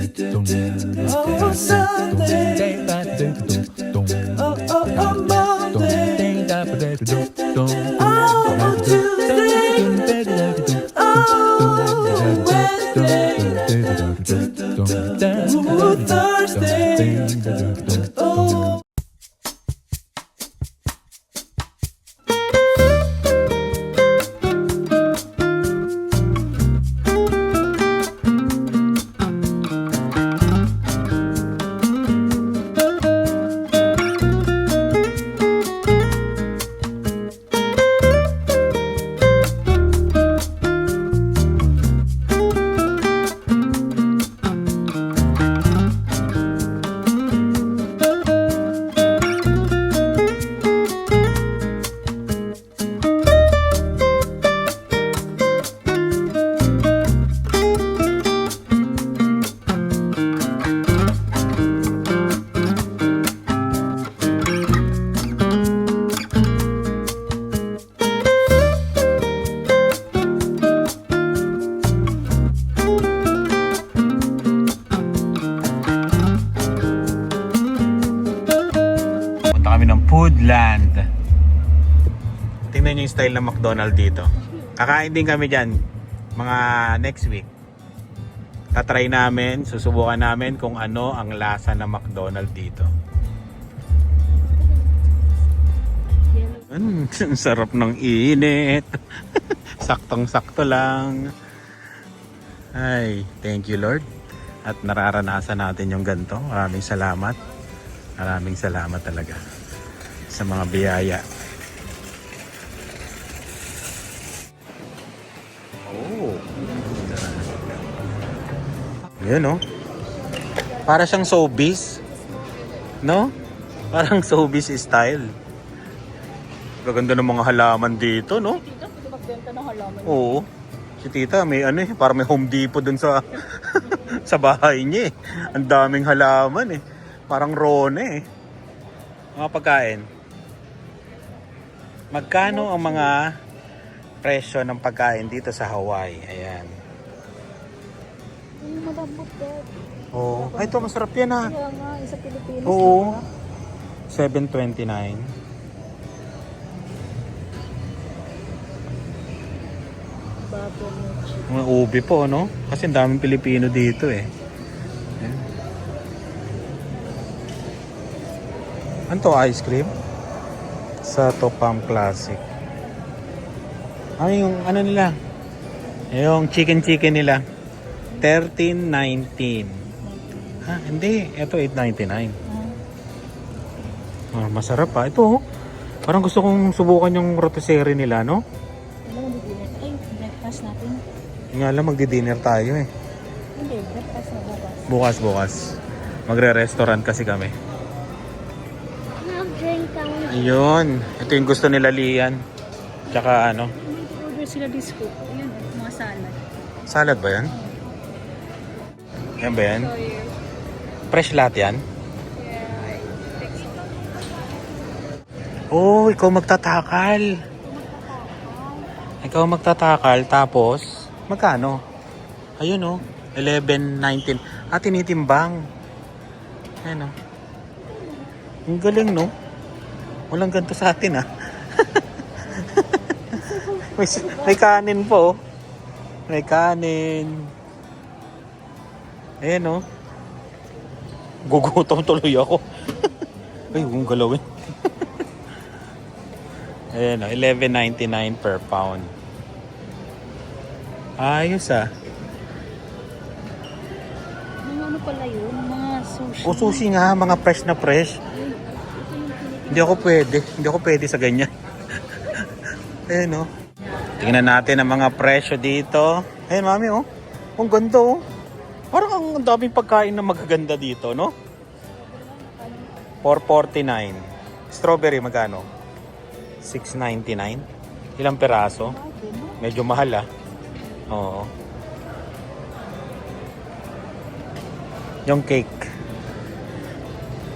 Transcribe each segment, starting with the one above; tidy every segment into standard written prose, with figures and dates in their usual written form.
Oh, Sunday. Oh, Monday. Oh, Tuesday. Oh, Wednesday. Ooh, Thursday. Oh. Foodland. Tingnan nyo yung style ng McDonald's dito. Kakain din kami dyan mga next week. Tatry namin, susubukan namin kung ano ang lasa ng McDonald's dito. Ang sarap ng init. Saktong-sakto lang. Ay, thank you Lord. At nararanasan natin yung ganito. Maraming salamat. Maraming salamat talaga sa mga biyaya. Oh. Yun, no? Para siyang showbiz. No? Parang showbiz style. Gaganda ng mga halaman dito, no? Tita, pwede magbenta ng halaman. Oo. Si tita, may ano eh, parang may Home Depot dun sa sa bahay niya eh. Ang daming halaman eh. Parang Rona eh. Mga pagkain. Magkano ang mga presyo ng pagkain dito sa Hawaii? Ayan. Ay, malambot dad. Oh, ay ito masarap yan ah. Kaya nga, sa Pilipinas. Oo. $7.29. Babo mochi. Mga ubi po, no? Kasi ang daming Pilipino dito eh. Ayan. Ano to, ice cream? Sa Topam Classic. Ay, yung ano nila? Yung chicken nila. $13.19. Ha, hindi. Ito $8.99. Ah, masarap pa. Ito, oh. Parang gusto kong subukan yung rotisserie nila, no? Ano mo dinner? Ay, breakfast natin. Yung nga lang, magdi-dinner tayo eh. Hindi, breakfast na bukas. Bukas. Magre-restaurant kasi kami. Nag-drink kami. Ayun. Ito yung gusto nila Lian. Tsaka ano? May order sila this cook. Ayun, mga salad. Salad ba yan? Yan ba yan? Fresh lahat yan? Oh, ikaw magtatakal. Ikaw magtatakal. Tapos, magkano? Ayun oh. 11.19. Ah, tinitimbang. Ayun oh. Ang galing no? Walang ganito sa atin ah. may kanin po. May kanin. Ayan o. Gugutom tuloy ako. Ay, huwag galawin. Ayan o. $11.99 per pound. Ayos ah. Mga ano pala yun? Mga sushi. O sushi nga, mga fresh na fresh. Hindi ako pwede sa ganyan. Ayan o. Tingnan natin ang mga presyo dito. Ayan mami oh. Ang ganda oh. Parang ang daming pagkain na magaganda dito, no? $4.49. Strawberry magkano? $6.99. Ilang peraso? Medyo mahal ah. Oo. Yung cake.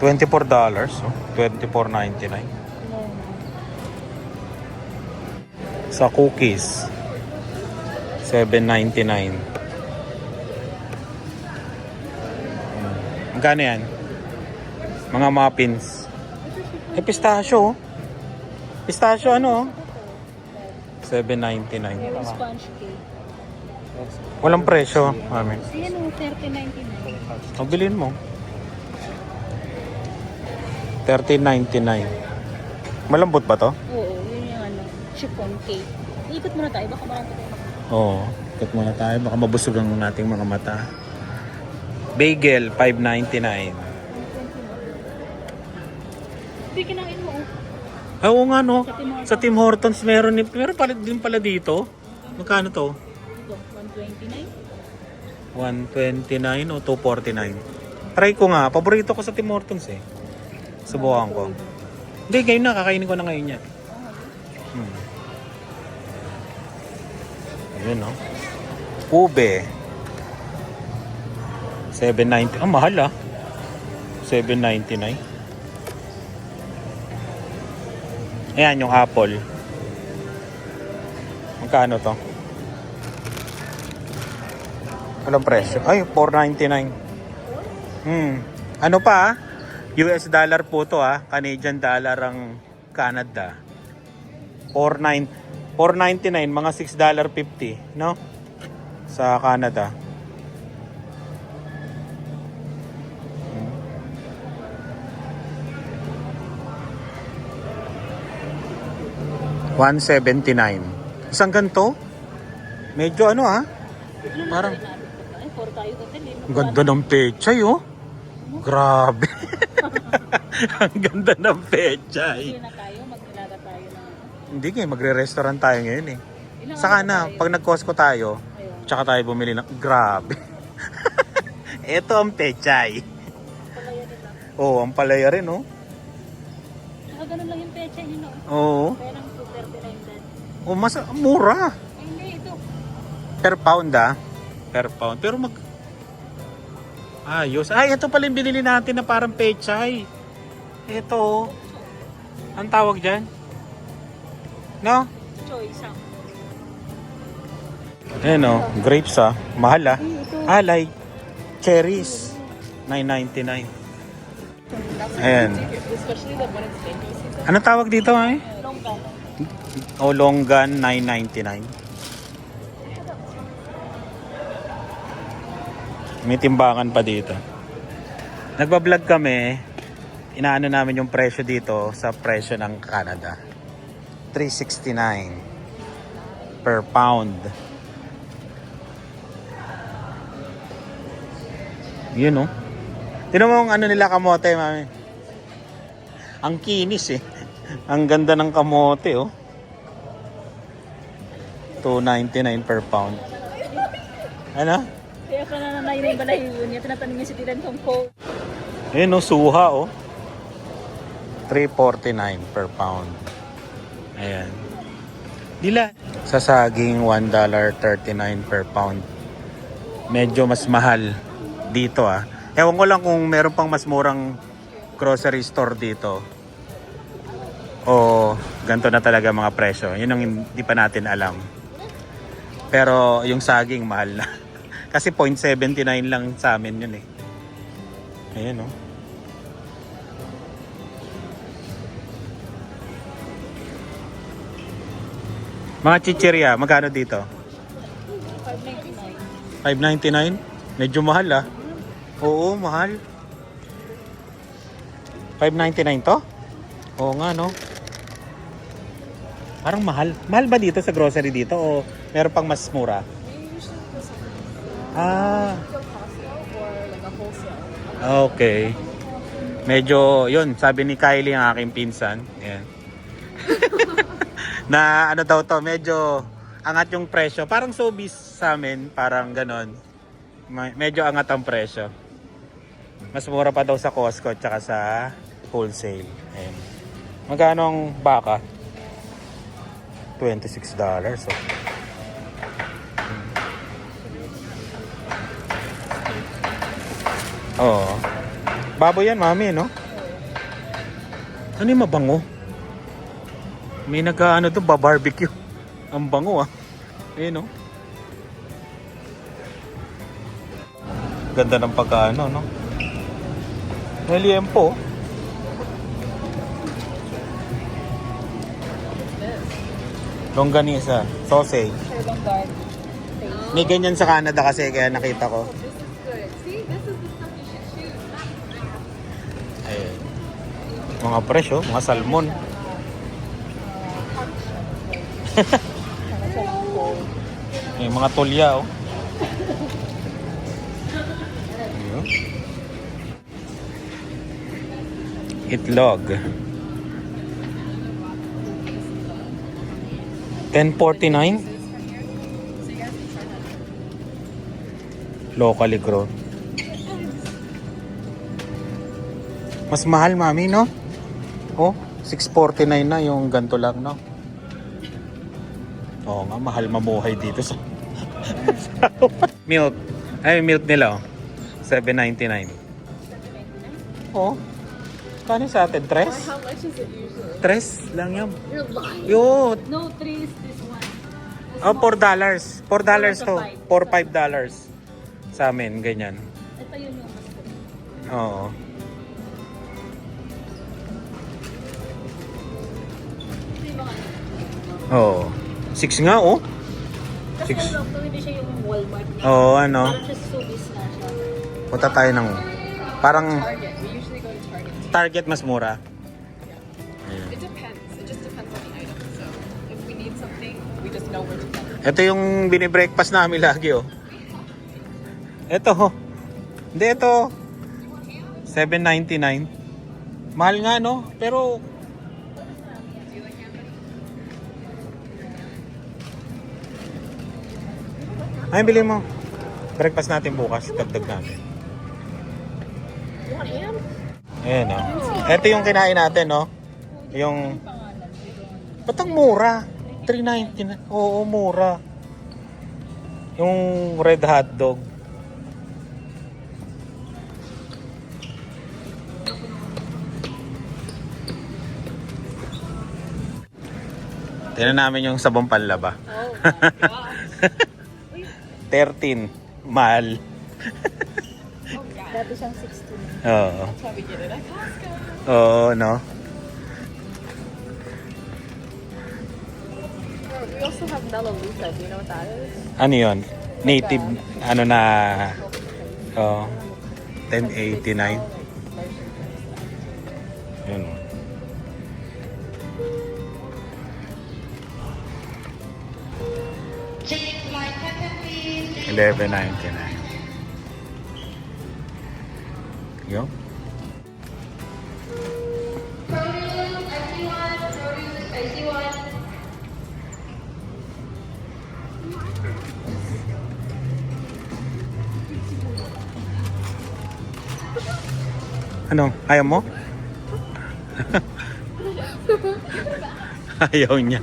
$24. Oh. $24.99. Sa cookies, $7.99. Magkano yan? Mga muffins. Eh, pistachio. Oh. Pistachio ano? Oh? $7.99. Meron sponge cake. Walang presyo, mami. Ayan o, $13.99. O, bilhin mo. $13.99. Malambot ba to? Oo, yun yung ano, chiffon cake. Ikot muna tayo, baka marami tayo. Oo. Ikot muna tayo. Baka mabusog ang ating mga mata. Bagel, $5.99. Hindi kinain mo. Oo nga no. Sa Tim Sa Tim Hortons meron pala din pala dito. Magkano to? Ito, $129. 129 o 249. Try ko nga. Paborito ko sa Tim Hortons eh. Subukan ko. Hindi, ngayon na. Kakainin ko na ngayon yan. Ayun no. Ube. $7.90. Mahal ah. $7.99. Ayan yung apple. Magkano to? Walang presyo. Ay, $4.99. Ano pa ah? US dollar po to ah. Canadian dollar ang Canada. $4.99, mga $6.50, no? Sa Canada. $179. Isang ganito? Medyo ano ah? Parang Ay, 4 tayo hotel eh. ang ganda ng pechay oh. Grabe. Ang ganda ng pechay. Hindi na tayo, magnilaga tayo na. Hindi nga, magre-restaurant tayo ngayon eh. Ilang Saka araw na, tayo? pag nag-Costco tayo, Ayun. tsaka tayo bumili ng... Grabe. Ito ang pechay. Pagkaya nila. Oo, ang palaya rin oh. Saka ganun lang yung pecha nyo, no? Oo. Perang $2.39 din. Oh, mas mura. Ay, hindi, ito. Per pound ah. Per pound. Pero ayos. Ay, ito pala yung binili natin na parang pechay. Ito oh. Ang tawag dyan? No? Choice, ah. Ayan oh. Grapes ah. Mahal ah. Ay, ito. Alay. Cherries. $9.99. Ayan. Especially the one in Spain. Anong tawag dito ay? Longgan. O longgan, $9.99. May timbangan pa dito. Nagbablog kami. Inaano namin yung presyo dito sa presyo ng Canada. $3.69 per pound. Yun oh. Tignan mo ang ano nila kamote, mami. Ang kinis eh. Ang ganda ng kamote oh. $2.99 per pound. Ano? Kaya pa nananay na yung balahibo niya. Tinatanong niya si Tiran kung cold. Ayun oh, suha oh. $3.49 per pound. Ayan. Dila. Sa saging, $1.39 per pound. Medyo mas mahal dito ah. Ewan ko lang kung meron pang mas murang grocery store dito. O ganito na talaga mga presyo. Yun ang hindi pa natin alam. Pero yung saging mahal na. Kasi $0.79 lang sa amin yun eh. Ayan oh. Mga chichirya, magkano dito? $5.99. $5.99? Medyo mahal ah. Oo, mahal. $5.99 to? Oo nga no. Parang mahal. Mahal ba dito sa grocery dito o meron pang mas mura? Ah. Okay. Medyo, yun, sabi ni Kylie ang aking pinsan. Ayan. Na ano daw to, medyo angat yung presyo. Parang showbiz sa amin, parang ganon. Medyo angat ang presyo. Mas mura pa daw sa Costco tsaka sa wholesale. Ayan. Magkano ang baka? $26. So. Oo. Baboy yan, mami, no? Ano yung mabango? May nagka-ano to, barbecue. Ang bango, ah. Ayun, no? Ganda ng pagkaano, no? May liempo. Longganisa, sausage. Turbang guard. May ganyan sa Canada kasi kaya nakita ko. Ayun. Mga presyo, mga salmon. May mga tulya oh. Ayun. Itlog. 10.49. Locally grown. Mas mahal, mami, no? Oh, 6.49 na yung ganto lang, no? Oo nga, mahal mamuhay dito sa... milk. Ay, milk nila, oh. 7.99. Oh. Kano sa atin? Tres? How much is it usually? Tres lang yan. You're lying. Yo, No, 3 is this one. oh, $4. $4 to. $5. $4-5 sa amin, ganyan. Ito yun yung mas good. Oo. Ito yung mga Oo. 6 nga, oh. Kasi Six. ano, hindi siya yung Walmart. Oo, ano. Parang siya subis na siya. Punta tayo ng... Parang Target. We usually go to Target. Target mas mura. Ayun. It depends. It just depends on the item. So if we need something, we just know where to get it. Ito yung binibreakfast namin lagi, oh. Ito, oh. Hindi, ito. 7.99. Mahal nga, no? Pero... Ay, bili mo. Breakfast natin bukas. Dagdag natin. You want ham? Ayan, oh. Ito yung kinain natin, no? Yung... Ba't ang mura? 3.99. Oo, mura. Yung red hot dog. Tingnan namin yung sabong panlaba. Oh my gosh. 13. Mahal. Oh yeah. Dati siyang 16. Oo. That's why we get it at Costco. Oo, no? We also have Melaleuca. Do you know what that is? Ano yun? Native, ano na... Oh, 10.89. Yun. $11.99. Yo. Ano? Ayaw mo? Ayaw niya.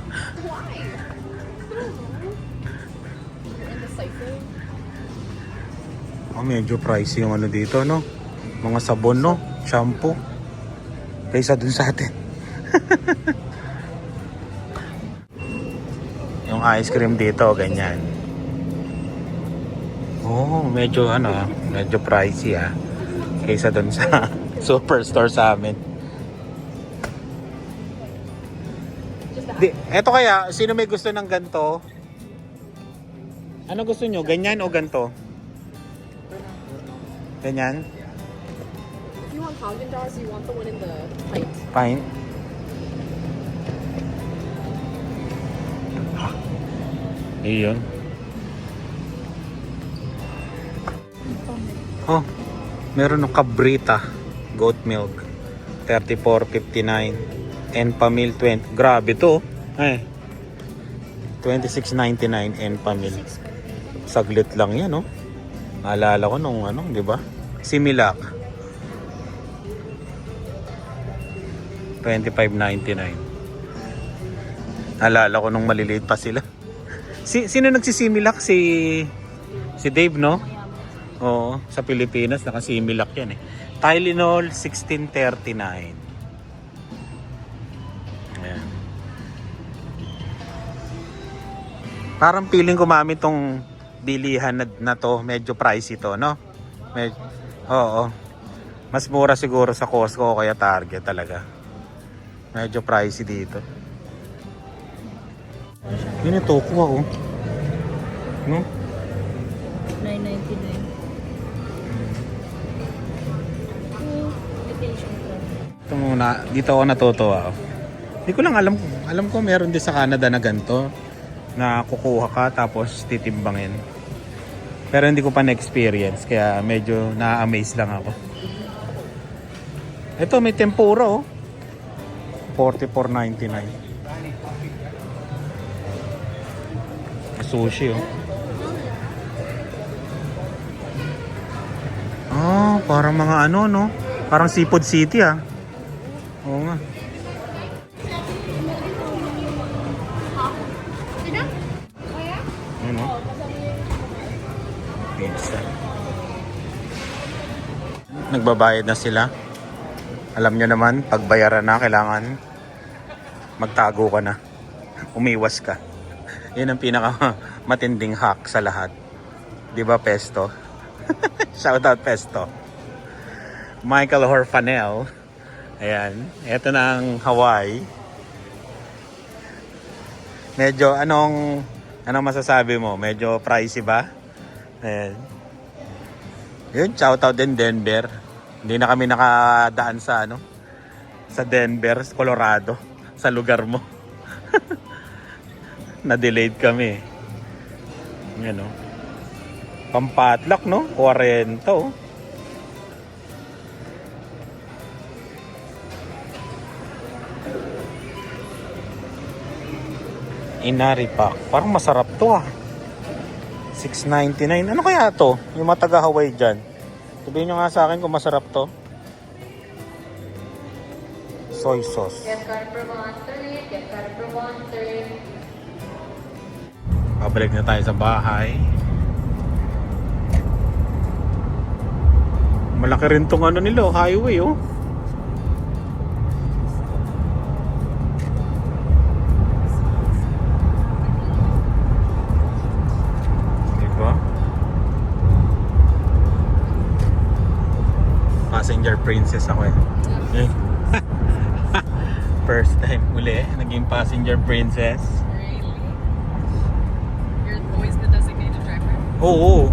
Indecisive. Oh, medyo pricey yung ano dito, no? Mga sabon, no? Shampoo. Kaysa dun sa atin. Yung ice cream dito, ganyan. Oh, medyo ano, medyo pricey ah. Kaysa dun sa superstore sa amin. Eto kaya, sino may gusto ng ganto? Ano gusto nyo? Ganyan o ganto? Ganyan? If you want Haagen-Dazs, you want the one in the pint. Pint? Iyon. Oh, meron ng Cabrita goat milk 34.59 Enfamil 20. Grabe to. Ay. 26.99 Enfamil. Saglit lang 'yan, no? Naalala ko nung ano, 'di ba? Similac. 25.99. Naalala ko nung maliliit pa sila. Sino nagsisimilac? Si Dave, no? Oo, sa Pilipinas nakasimilak yan eh. Tylenol 1639. Ayan. Parang feeling ko mami tong bilihan na to, medyo pricey to, no? Oo. Mas mura siguro sa Costco o kaya Target talaga. Medyo pricey dito. Yun ito, kuha oh. No? 9.99. Vacation club. Ito muna, dito ako natutuwa. Oh. Hindi ko lang alam. Alam ko meron din sa Canada na ganito. Na kukuha ka tapos titimbangin. Pero hindi ko pa na-experience. Kaya medyo na-amaze lang ako. Ito may tempura oh. $44.99. Sushi oh. Ah, parang mga ano no? Parang Seafood City ah. Oo nga. Ano? Pizza. Nagbabayad na sila. Alam nyo naman, pag bayaran na, kailangan magtago ka na. Umiwas ka. Yun ang pinaka matinding hack sa lahat. Di ba, Pesto? Shoutout, Pesto. Michael Horfanel. Ayan. Ito na ang Hawaii. Medyo, anong masasabi mo? Medyo pricey ba? Ayan. Yun, shoutout din Denver. Hindi na kami nakadaan sa sa Denver, Colorado, sa lugar mo. Na-delayed kami. Yan oh. Pampatlak no? 40 oh. Inari Park. Parang masarap to ah. $6.99. Ano kaya to? Yung mga taga-Hawaii dyan. Sabihin nyo nga sa akin kung masarap to. Soy sauce. Pabalik na tayo sa bahay. Malaki rin tong nila, highway oh. Passenger princess ako eh. First time uli, naging passenger princess. Really? You're always the designated driver? Oo.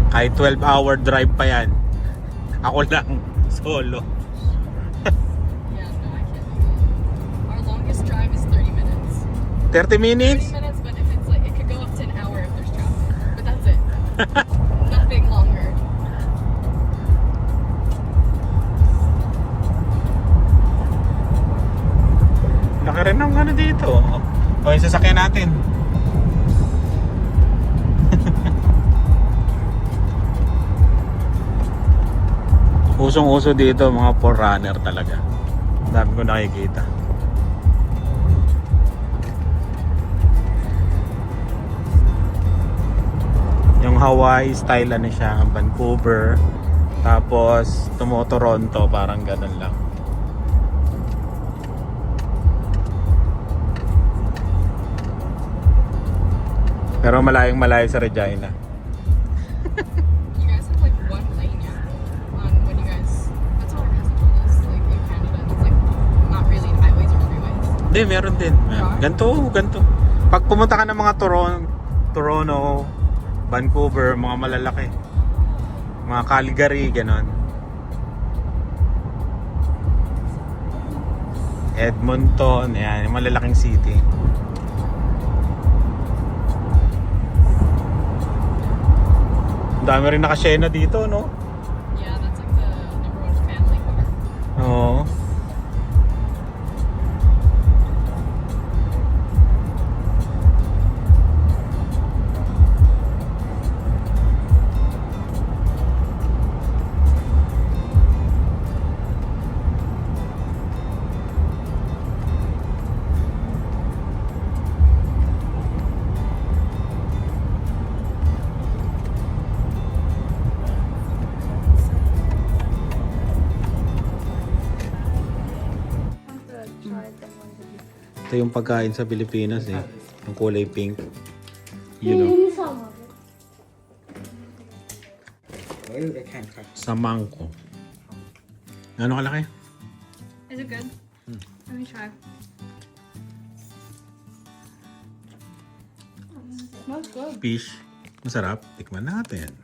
Kahit 12-hour drive pa yan. Ako lang, solo. Yeah, no, I can't do that. Our longest drive is 30 minutes. 30 minutes? 30 minutes, but if it's like, it could go up to an hour if there's traffic. But that's it. Nothing longer. Laki rin ng dito. O, yung sasakyan natin. Usong-uso dito, mga forerunner talaga. Dami ko nakikita. Yung Hawaii style siya, Vancouver. Tapos, Toronto, parang ganun lang. Pero malayong malayo sa Regina. You guys have like one lane, yeah? On when you guys, that's what our cousin told us. Like in Canada, it's like not really highways or freeways. Hindi, meron din. Ganto. Pag pumunta ka ng mga Toronto, Vancouver, mga malalaki. Mga Calgary, ganon. Edmonton, yan, yung malalaking city. Dami rin nakasyena dito, no? Yeah, that's like the number one family car. Oo. Ito yung pagkain sa Pilipinas eh. Yung kulay pink. You know. I can't cut. Sa mangko. Gano'ng kalaki? Is it good? Let me try. Smells good. Fish. Masarap. Tikman natin.